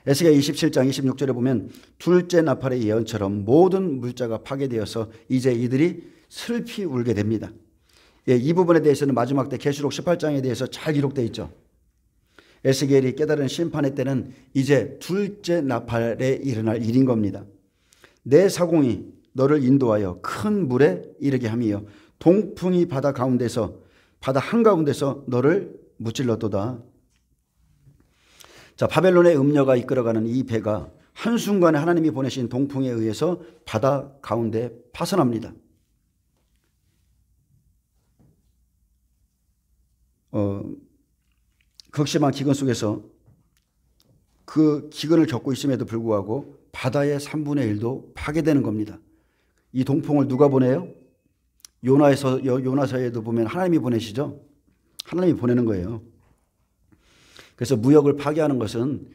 A: 에스겔 27장 26절에 보면 둘째 나팔의 예언처럼 모든 물자가 파괴되어서 이제 이들이 슬피 울게 됩니다. 이 부분에 대해서는 마지막 때 계시록 18장에 대해서 잘 기록되어 있죠. 에스겔이 깨달은 심판의 때는 이제 둘째 나팔에 일어날 일인 겁니다. 내 사공이 너를 인도하여 큰 물에 이르게 함이요 동풍이 바다 한가운데서 너를 무찔렀도다. 자, 바벨론의 음녀가 이끌어가는 이 배가 한순간에 하나님이 보내신 동풍에 의해서 바다 가운데 파선합니다. 극심한 기근 속에서 그 기근을 겪고 있음에도 불구하고 바다의 3분의 1도 파괴되는 겁니다. 이 동풍을 누가 보내요? 요나서에도 보면 하나님이 보내시죠. 하나님이 보내는 거예요. 그래서 무역을 파괴하는 것은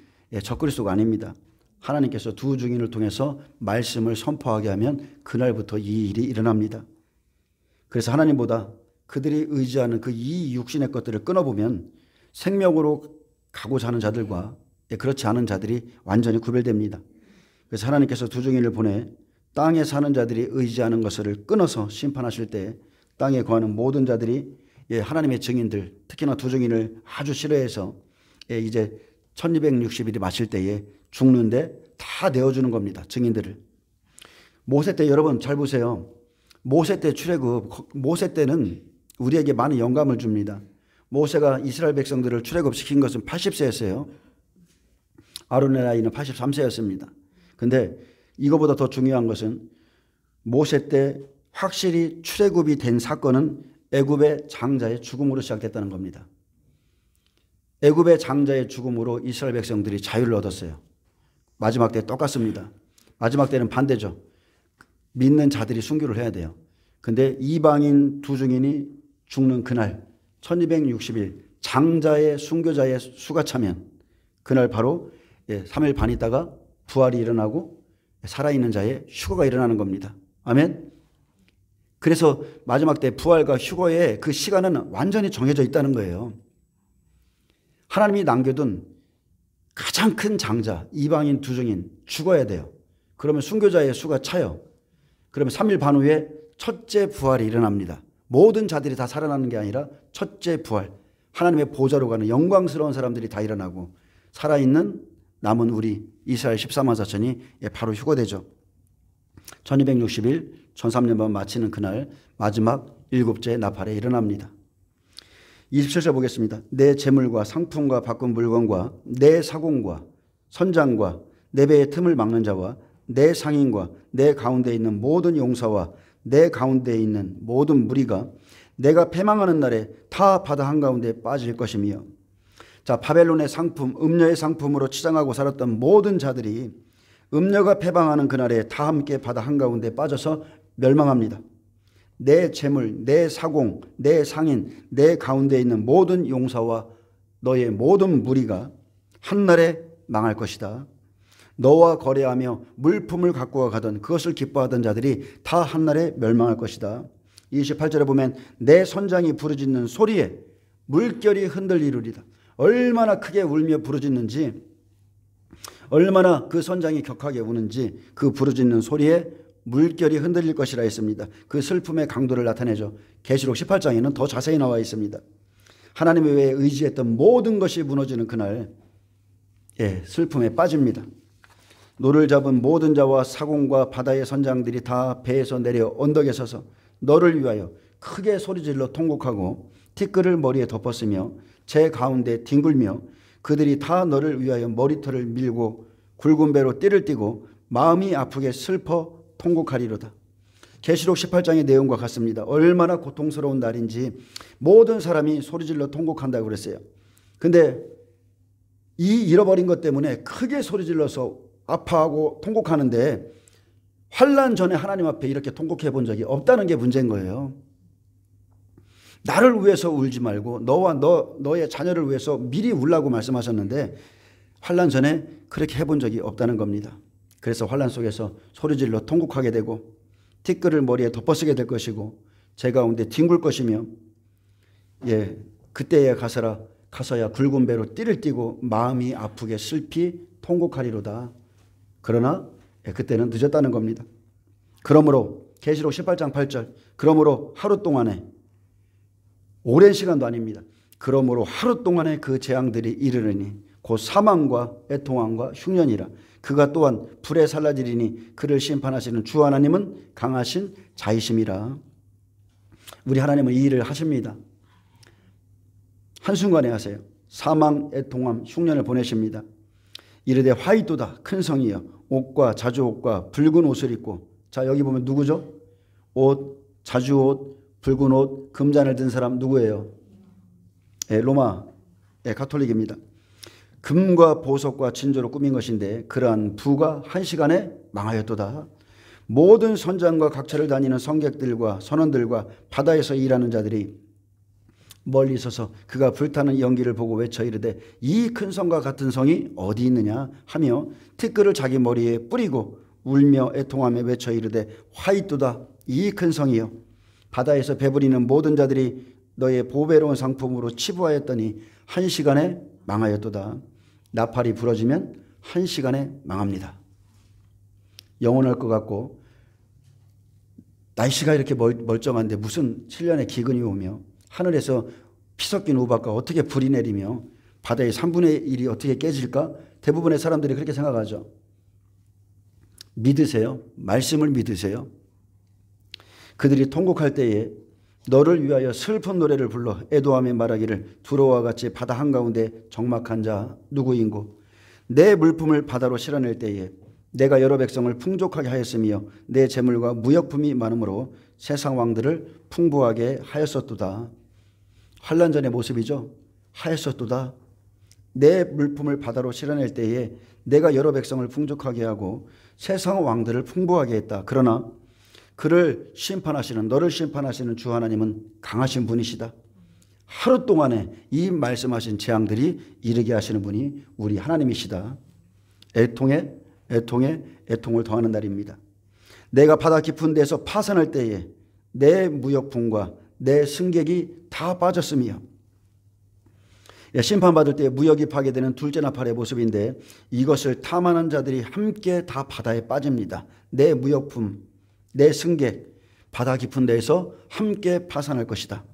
A: 적그리스도가 아닙니다. 하나님께서 두 증인을 통해서 말씀을 선포하게 하면 그날부터 이 일이 일어납니다. 그래서 하나님보다 그들이 의지하는 그 이 육신의 것들을 끊어보면 생명으로 가고자 하는 자들과 그렇지 않은 자들이 완전히 구별됩니다. 그래서 하나님께서 두 증인을 보내 땅에 사는 자들이 의지하는 것을 끊어서 심판하실 때 땅에 거하는 모든 자들이 하나님의 증인들, 특히나 두 증인을 아주 싫어해서 이제 1260일이 마칠 때에 죽는데 다 내어주는 겁니다. 증인들을. 모세 때 여러분 잘 보세요. 모세 때 출애굽, 모세 때는 우리에게 많은 영감을 줍니다. 모세가 이스라엘 백성들을 출애굽시킨 것은 80세였어요. 아론의 나이는 83세였습니다. 근데 이거보다 더 중요한 것은 모세 때 확실히 출애굽이 된 사건은 애굽의 장자의 죽음으로 시작됐다는 겁니다. 애굽의 장자의 죽음으로 이스라엘 백성들이 자유를 얻었어요. 마지막 때 똑같습니다. 마지막 때는 반대죠. 믿는 자들이 순교를 해야 돼요. 근데 이방인 두 증인이 죽는 그날 1260일 장자의 순교자의 수가 차면 그날 바로 3일 반 있다가 부활이 일어나고 살아있는 자의 휴거가 일어나는 겁니다. 아멘. 그래서 마지막 때 부활과 휴거의 그 시간은 완전히 정해져 있다는 거예요. 하나님이 남겨둔 가장 큰 장자 이방인 두 증인 죽어야 돼요. 그러면 순교자의 수가 차요. 그러면 3일 반 후에 첫째 부활이 일어납니다. 모든 자들이 다 살아나는 게 아니라 첫째 부활, 하나님의 보좌로 가는 영광스러운 사람들이 다 일어나고 살아있는 남은 우리 이스라엘 14만 4천이 바로 휴거되죠. 1260일 1300번 마치는 그날 마지막 일곱째 나팔에 일어납니다. 27절 보겠습니다. 내 재물과 상품과 바꾼 물건과 내 사공과 선장과 내 배의 틈을 막는 자와 내 상인과 내 가운데 있는 모든 용사와 내 가운데 있는 모든 무리가 내가 패망하는 날에 다 바다 한가운데 빠질 것이며. 자, 바벨론의 상품, 음녀의 상품으로 치장하고 살았던 모든 자들이 음녀가 패망하는 그날에 다 함께 바다 한가운데 빠져서 멸망합니다. 내 재물, 내 사공, 내 상인, 내 가운데 있는 모든 용사와 너의 모든 무리가 한날에 망할 것이다. 너와 거래하며 물품을 갖고 가던 그것을 기뻐하던 자들이 다 한날에 멸망할 것이다. 28절에 보면 내 선장이 부르짖는 소리에 물결이 흔들리리로다. 얼마나 크게 울며 부르짖는지, 얼마나 그 선장이 격하게 우는지 그 부르짖는 소리에 물결이 흔들릴 것이라 했습니다. 그 슬픔의 강도를 나타내죠. 계시록 18장에는 더 자세히 나와 있습니다. 하나님의 외에 의지했던 모든 것이 무너지는 그날, 슬픔에 빠집니다. 노를 잡은 모든 자와 사공과 바다의 선장들이 다 배에서 내려 언덕에 서서 너를 위하여 크게 소리질러 통곡하고 티끌을 머리에 덮었으며 제 가운데 뒹굴며 그들이 다 너를 위하여 머리털을 밀고 굵은 배로 띠를 띠고 마음이 아프게 슬퍼 통곡하리로다. 계시록 18장의 내용과 같습니다. 얼마나 고통스러운 날인지 모든 사람이 소리질러 통곡한다고 그랬어요. 근데 이 잃어버린 것 때문에 크게 소리질러서 아파하고 통곡하는데 환난 전에 하나님 앞에 이렇게 통곡해 본 적이 없다는 게 문제인 거예요. 나를 위해서 울지 말고 너와 너의 자녀를 위해서 미리 울라고 말씀하셨는데 환난 전에 그렇게 해본 적이 없다는 겁니다. 그래서 환난 속에서 소리질러 통곡하게 되고 티끌을 머리에 덮어쓰게 될 것이고 제 가운데 뒹굴 것이며 그때에 가서야 굵은 배로 띠를 띠고 마음이 아프게 슬피 통곡하리로다. 그러나 그때는 늦었다는 겁니다. 그러므로 계시록 18장 8절 그러므로 하루 동안에 오랜 시간도 아닙니다. 그러므로 하루 동안에 그 재앙들이 이르르니 곧 사망과 애통함과 흉년이라. 그가 또한 불에 살라지리니 그를 심판하시는 주 하나님은 강하신 자이심이라. 우리 하나님은 이 일을 하십니다. 한순간에 하세요. 사망, 애통함, 흉년을 보내십니다. 이르되 화이도다 큰 성이여 옷과 자주옷과 붉은 옷을 입고, 자 여기 보면 누구죠? 옷, 자주옷, 붉은 옷, 금잔을 든 사람 누구예요? 로마 가톨릭입니다. 금과 보석과 진조로 꾸민 것인데 그러한 부가 한 시간에 망하였도다. 모든 선장과 각처를 다니는 성객들과 선원들과 바다에서 일하는 자들이 멀리 있어서 그가 불타는 연기를 보고 외쳐 이르되 이 큰 성과 같은 성이 어디 있느냐 하며 티끌을 자기 머리에 뿌리고 울며 애통하며 외쳐 이르되 화이도다 이 큰 성이여 바다에서 배부리는 모든 자들이 너의 보배로운 상품으로 치부하였더니 한 시간에 망하였도다. 나팔이 부러지면 한 시간에 망합니다. 영원할 것 같고 날씨가 이렇게 멀쩡한데 무슨 7년의 기근이 오며 하늘에서 피 섞인 우박과 어떻게 불이 내리며 바다의 3분의 1이 어떻게 깨질까? 대부분의 사람들이 그렇게 생각하죠. 믿으세요. 말씀을 믿으세요. 그들이 통곡할 때에 너를 위하여 슬픈 노래를 불러 애도하며 말하기를 두로와 같이 바다 한가운데 적막한 자 누구인고 내 물품을 바다로 실어낼 때에 내가 여러 백성을 풍족하게 하였으며 내 재물과 무역품이 많으므로 세상 왕들을 풍부하게 하였었도다. 환난 전의 모습이죠. 하였었도다. 내 물품을 바다로 실어낼 때에 내가 여러 백성을 풍족하게 하고 세상 왕들을 풍부하게 했다. 그러나 그를 심판하시는 너를 심판하시는 주 하나님은 강하신 분이시다. 하루 동안에 이 말씀하신 재앙들이 이르게 하시는 분이 우리 하나님이시다. 애통에 애통을 더하는 날입니다. 내가 바다 깊은 데서 파산할 때에 내 무역품과 내 승객이 다 빠졌으며 심판받을 때 무역이 파괴되는 둘째 나팔의 모습인데 이것을 탐하는 자들이 함께 다 바다에 빠집니다. 내 무역품, 내 승객 바다 깊은 데에서 함께 파산할 것이다.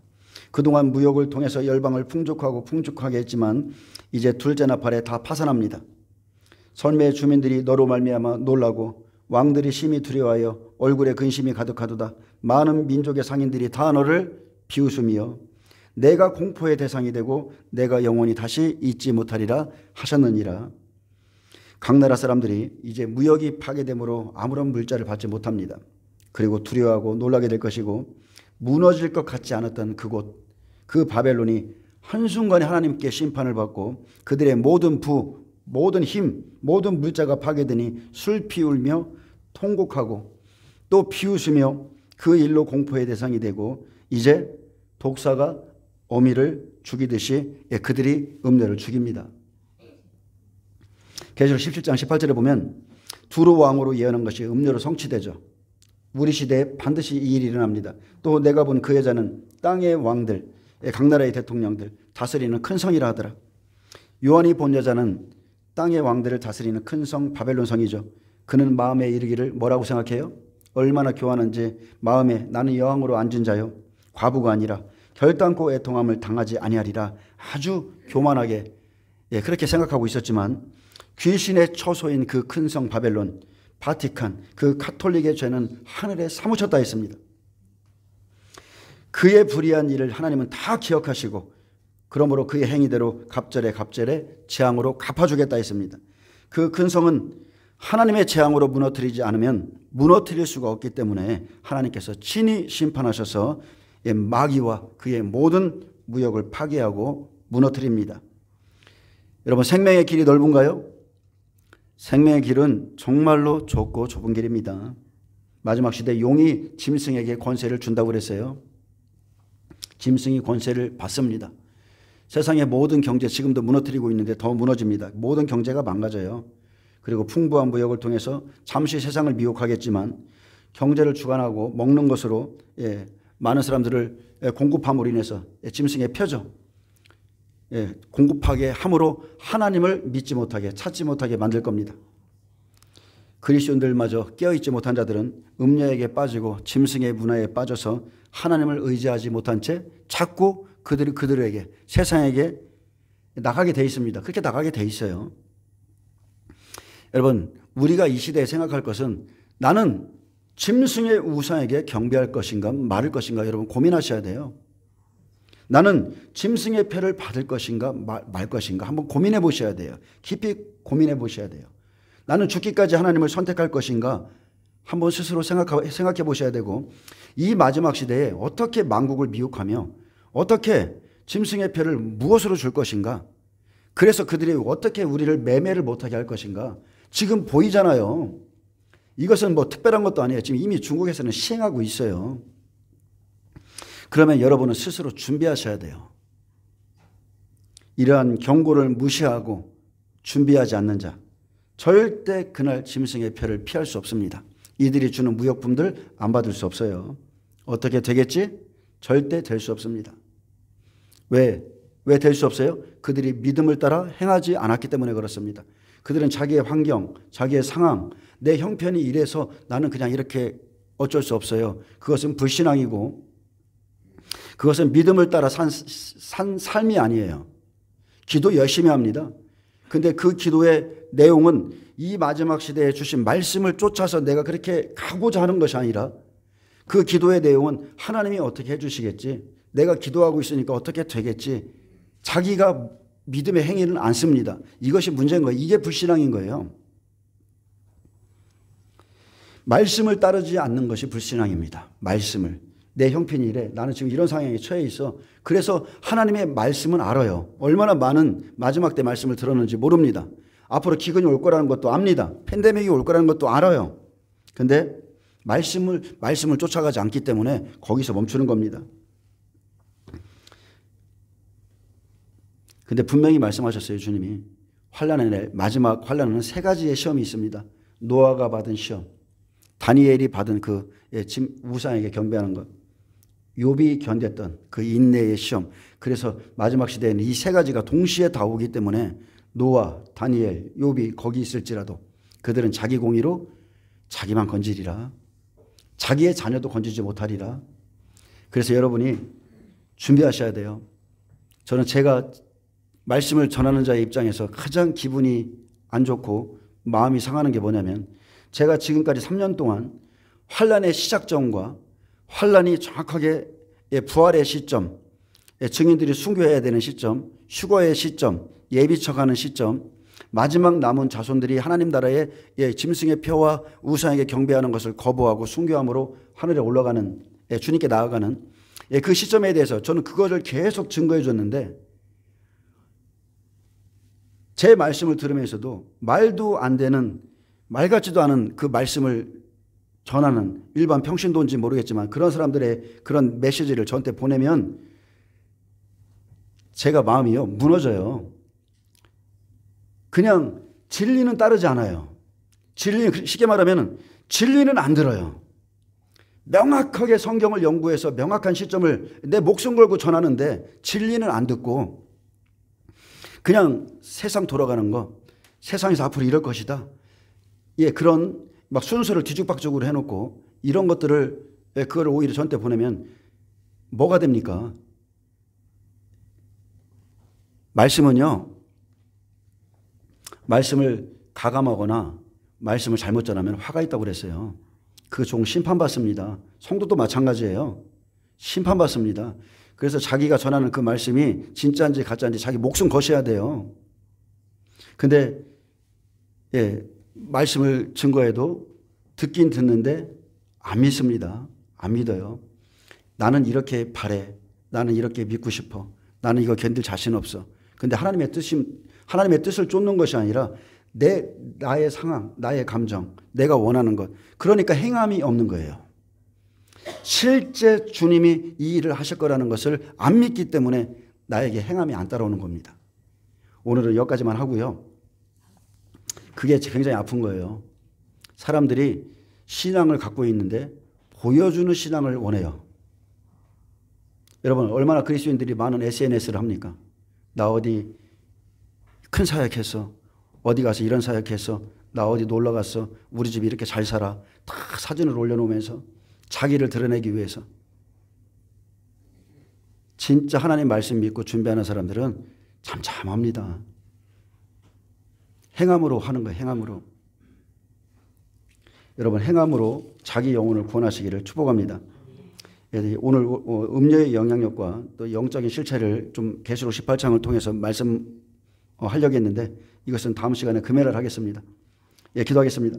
A: 그동안 무역을 통해서 열방을 풍족하게 했지만 이제 둘째 나팔에 다 파산합니다. 선매의 주민들이 너로 말미암아 놀라고 왕들이 심히 두려워하여 얼굴에 근심이 가득하도다. 많은 민족의 상인들이 다 너를 비웃으며 내가 공포의 대상이 되고 내가 영원히 다시 잊지 못하리라 하셨느니라. 각 나라 사람들이 이제 무역이 파괴됨으로 아무런 물자를 받지 못합니다. 그리고 두려워하고 놀라게 될 것이고 무너질 것 같지 않았던 그곳 그 바벨론이 한순간에 하나님께 심판을 받고 그들의 모든 부, 모든 힘, 모든 물자가 파괴되니 슬피 울며 통곡하고 또 비웃으며 그 일로 공포의 대상이 되고 이제 독사가 어미를 죽이듯이 그들이 음녀를 죽입니다. 계시록 17장 18절에 보면 두로 왕으로 예언한 것이 음료로 성취되죠. 우리 시대에 반드시 이 일이 일어납니다. 또 내가 본 그 여자는 땅의 왕들, 각 나라의 대통령들 다스리는 큰 성이라 하더라. 요한이 본 여자는 땅의 왕들을 다스리는 큰 성 바벨론 성이죠. 그는 마음에 이르기를 뭐라고 생각해요? 얼마나 교만한지 마음에 나는 여왕으로 앉은 자요 과부가 아니라 결단코 애통함을 당하지 아니하리라. 아주 교만하게 그렇게 생각하고 있었지만 귀신의 처소인 그 큰 성 바벨론 바티칸 그 카톨릭의 죄는 하늘에 사무쳤다 했습니다. 그의 불의한 일을 하나님은 다 기억하시고 그러므로 그의 행위대로 갑절에 재앙으로 갚아주겠다 했습니다. 그 큰 성은 하나님의 재앙으로 무너뜨리지 않으면 무너뜨릴 수가 없기 때문에 하나님께서 친히 심판하셔서 마귀와 그의 모든 무역을 파괴하고 무너뜨립니다. 여러분, 생명의 길이 넓은가요? 생명의 길은 정말로 좁고 좁은 길입니다. 마지막 시대 용이 짐승에게 권세를 준다고 그랬어요. 짐승이 권세를 받습니다. 세상의 모든 경제 지금도 무너뜨리고 있는데 더 무너집니다. 모든 경제가 망가져요. 그리고 풍부한 무역을 통해서 잠시 세상을 미혹하겠지만 경제를 주관하고 먹는 것으로 많은 사람들을 공급함으로 인해서 짐승의 표죠. 공급하게 함으로 하나님을 믿지 못하게 찾지 못하게 만들 겁니다. 그리스도인들마저 깨어있지 못한 자들은 음녀에게 빠지고 짐승의 문화에 빠져서 하나님을 의지하지 못한 채 자꾸 그들에게 세상에게 나가게 돼 있습니다. 그렇게 나가게 돼 있어요. 여러분, 우리가 이 시대에 생각할 것은 나는 짐승의 우상에게 경배할 것인가 말할 것인가 여러분 고민하셔야 돼요. 나는 짐승의 표를 받을 것인가 말 것인가 한번 고민해 보셔야 돼요. 깊이 고민해 보셔야 돼요. 나는 죽기까지 하나님을 선택할 것인가 한번 스스로 생각해 보셔야 되고 이 마지막 시대에 어떻게 만국을 미혹하며 어떻게 짐승의 표를 무엇으로 줄 것인가 그래서 그들이 어떻게 우리를 매매를 못하게 할 것인가 지금 보이잖아요. 이것은 뭐 특별한 것도 아니에요. 지금 이미 중국에서는 시행하고 있어요. 그러면 여러분은 스스로 준비하셔야 돼요. 이러한 경고를 무시하고 준비하지 않는 자 절대 그날 짐승의 표를 피할 수 없습니다. 이들이 주는 무역품들 안 받을 수 없어요. 어떻게 되겠지? 절대 될 수 없습니다. 왜 될 수 없어요? 그들이 믿음을 따라 행하지 않았기 때문에 그렇습니다. 그들은 자기의 환경, 자기의 상황, 내 형편이 이래서 나는 그냥 이렇게 어쩔 수 없어요. 그것은 불신앙이고 그것은 믿음을 따라 산 삶이 아니에요. 기도 열심히 합니다. 근데 그 기도의 내용은 이 마지막 시대에 주신 말씀을 쫓아서 내가 그렇게 가고자 하는 것이 아니라 그 기도의 내용은 하나님이 어떻게 해주시겠지? 내가 기도하고 있으니까 어떻게 되겠지? 자기가 믿음의 행위는 안 씁니다. 이것이 문제인 거예요. 이게 불신앙인 거예요. 말씀을 따르지 않는 것이 불신앙입니다. 말씀을. 내 형편이 이래. 나는 지금 이런 상황에 처해 있어. 그래서 하나님의 말씀은 알아요. 얼마나 많은 마지막 때 말씀을 들었는지 모릅니다. 앞으로 기근이 올 거라는 것도 압니다. 팬데믹이 올 거라는 것도 알아요. 근데 말씀을 쫓아가지 않기 때문에 거기서 멈추는 겁니다. 근데 분명히 말씀하셨어요. 주님이. 환난의 날, 마지막 환난은 세 가지의 시험이 있습니다. 노아가 받은 시험, 다니엘이 받은 그 우상에게 경배하는 것, 욥이 견뎠던 그 인내의 시험. 그래서 마지막 시대에는 이 세 가지가 동시에 다 오기 때문에 노아, 다니엘, 욥이 거기 있을지라도 그들은 자기 공의로 자기만 건지리라. 자기의 자녀도 건지지 못하리라. 그래서 여러분이 준비하셔야 돼요. 저는 제가 말씀을 전하는 자의 입장에서 가장 기분이 안 좋고 마음이 상하는 게 뭐냐면 제가 지금까지 3년 동안 환난의 시작점과 환난이 정확하게 부활의 시점, 증인들이 순교해야 되는 시점, 휴거의 시점, 예비쳐가는 시점, 마지막 남은 자손들이 하나님 나라의 짐승의 표와 우상에게 경배하는 것을 거부하고 순교함으로 하늘에 올라가는 주님께 나아가는 그 시점에 대해서 저는 그거를 계속 증거해 줬는데 제 말씀을 들으면서도 말도 안 되는 말 같지도 않은 그 말씀을 전하는 일반 평신도인지 모르겠지만 그런 사람들의 그런 메시지를 저한테 보내면 제가 마음이요 무너져요. 그냥 진리는 따르지 않아요. 진리는 쉽게 말하면 진리는 안 들어요. 명확하게 성경을 연구해서 명확한 시점을 내 목숨 걸고 전하는데 진리는 안 듣고 그냥 세상 돌아가는 거, 세상에서 앞으로 이럴 것이다. 예, 그런 막 순서를 뒤죽박죽으로 해놓고 이런 것들을 그걸 오히려 저한테 보내면 뭐가 됩니까? 말씀은요, 말씀을 가감하거나 말씀을 잘못 전하면 화가 있다고 그랬어요. 그 종 심판받습니다. 성도도 마찬가지예요. 심판받습니다. 그래서 자기가 전하는 그 말씀이 진짜인지 가짜인지 자기 목숨 거셔야 돼요. 근데 예, 말씀을 증거해도 듣긴 듣는데 안 믿습니다. 안 믿어요. 나는 이렇게 바래. 나는 이렇게 믿고 싶어. 나는 이거 견딜 자신 없어. 근데 하나님의 뜻을 쫓는 것이 아니라 나의 상황, 나의 감정, 내가 원하는 것. 그러니까 행함이 없는 거예요. 실제 주님이 이 일을 하실 거라는 것을 안 믿기 때문에 나에게 행함이 안 따라오는 겁니다. 오늘은 여기까지만 하고요. 그게 굉장히 아픈 거예요. 사람들이 신앙을 갖고 있는데 보여주는 신앙을 원해요. 여러분, 얼마나 그리스도인들이 많은 SNS를 합니까? 나 어디 큰 사역했어. 어디 가서 이런 사역했어. 나 어디 놀러 갔어. 우리 집이 이렇게 잘 살아. 다 사진을 올려놓으면서 자기를 드러내기 위해서. 진짜 하나님 말씀 믿고 준비하는 사람들은 잠잠합니다. 행함으로 하는 거예요. 행함으로. 여러분, 행함으로 자기 영혼을 구원하시기를 축복합니다. 오늘 음료의 영향력과 또 영적인 실체를 좀 계시록 18장을 통해서 말씀하려고 했는데 이것은 다음 시간에 금요일을 하겠습니다. 예, 기도하겠습니다.